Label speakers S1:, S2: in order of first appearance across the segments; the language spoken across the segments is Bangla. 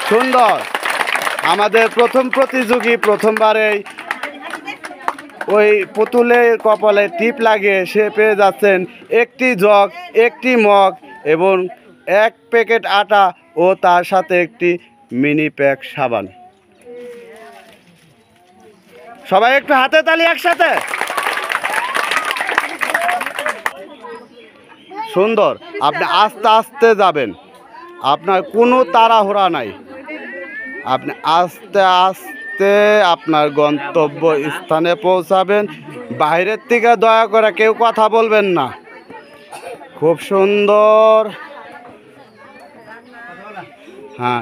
S1: সুন্দর। আমাদের প্রথম প্রতিযোগী প্রথমবারেই ওই পুতুলের কপালে টিপ লাগিয়ে সে পেয়ে যাচ্ছেন একটি জগ, একটি মগ এবং 1 প্যাকেট আটা ও তার সাথে একটি মিনি প্যাক সাবান। সবাই একটু হাতে তালি একসাথে। সুন্দর। আপনি আস্তে আস্তে যাবেন, আপনার কোনো তাড়াহুড়া নাই। আপনি আস্তে আস্তে আপনার গন্তব্য স্থানে পৌঁছাবেন। বাইরের থেকে দয়া করে কেউ কথা বলবেন না। খুব সুন্দর। হ্যাঁ,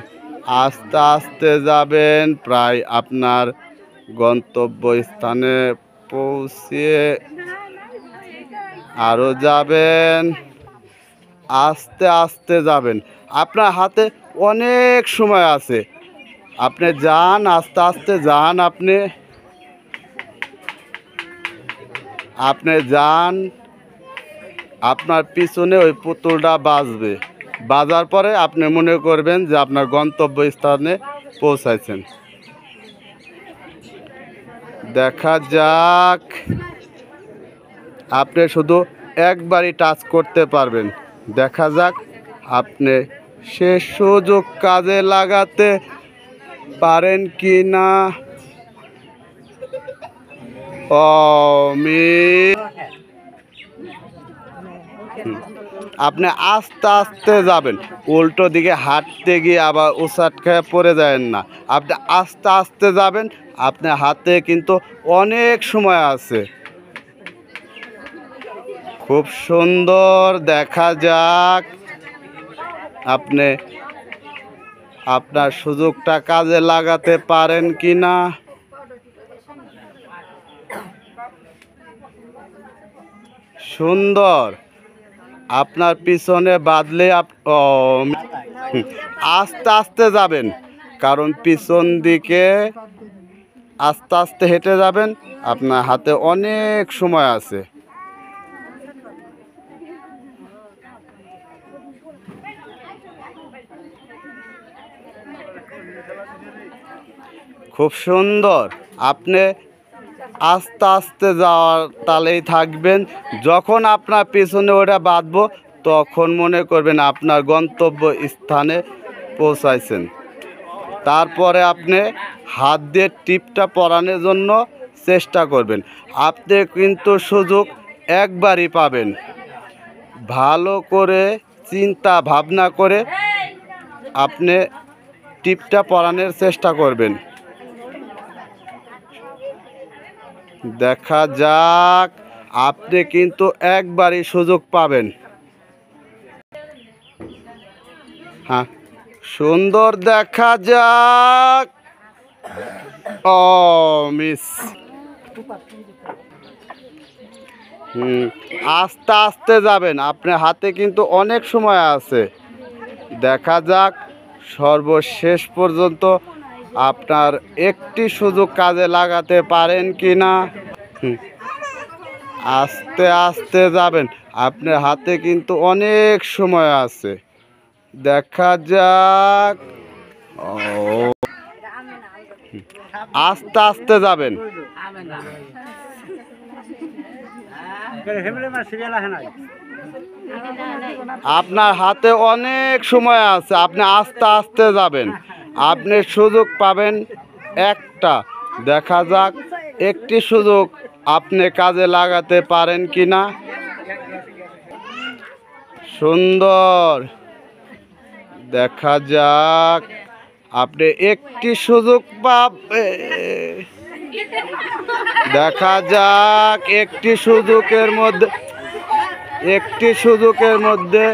S1: আস্তে আস্তে যাবেন, প্রায় আপনার গন্তব্য স্থানে পৌঁছিয়ে আরও যাবেন। আস্তে আস্তে যাবেন, আপনার হাতে অনেক সময় আছে। আপনি যান, আস্তে আস্তে যান। আপনি যান, আপনার পিছনে ওই পুতুলটা বাজবে। বাজার পরে আপনি মনে করবেন যে আপনার গন্তব্য স্থানে পৌঁছাইছেন। দেখা যাক, আপনি শুধু একবারই টাচ করতে পারবেন। দেখা যাক আপনি সে সুযোগ কাজে লাগাতে পারেন কি না। আপনি আস্তে আস্তে যাবেন, উল্টো দিকে হাঁটতে গিয়ে আবার উসাট খেয়ে পড়ে যাবেন না। আপনি আস্তে আস্তে যাবেন, আপনার হাতে কিন্তু অনেক সময় আছে। খুব সুন্দর। দেখা যাক আপনি আপনার সুযোগটা কাজে লাগাতে পারেন কি না। সুন্দর। আপনার পিছনে বাদলে আস্তে আস্তে যাবেন, কারণ পিছন দিকে আস্তে আস্তে হেঁটে যাবেন। আপনার হাতে অনেক সময় আছে। খুব সুন্দর। আপনি আস্তে আস্তে যাওয়ার তালেই থাকবেন। যখন আপনার পিছনে ওটা বাঁধবো তখন মনে করবেন আপনার গন্তব্য স্থানে পৌঁছাইছেন। তারপরে আপনি হাত দিয়ে টিপটা পরানোর জন্য চেষ্টা করবেন। আপনি কিন্তু সুযোগ একবারই পাবেন। ভালো করে চিন্তা ভাবনা করে আপনি টিপটা পরানোর চেষ্টা করবেন। দেখা যাক, আপনি কিন্তু একবারই সুযোগ পাবেন। হ্যাঁ, সুন্দর। দেখা যাক। মিস। আস্তে আস্তে যাবেন, আপনার হাতে কিন্তু অনেক সময় আছে। দেখা যাক সর্বশেষ পর্যন্ত আপনার একটি সুযোগ কাজে লাগাতে পারেন কি না। আস্তে আস্তে যাবেন, আপনার হাতে কিন্তু অনেক সময় আছে। দেখা যাক। আস্তে আস্তে যাবেন, আপনার হাতে অনেক সময় আছে। আপনি আস্তে আস্তে যাবেন, আপনি সুযোগ পাবেন একটা। দেখা যাক একটি সুযোগ আপনি কাজে লাগাতে পারেন কি না। সুন্দর। দেখা যাক আপনি একটি সুযোগ পাবেন। দেখা যাক একটি সুযোগের মধ্যে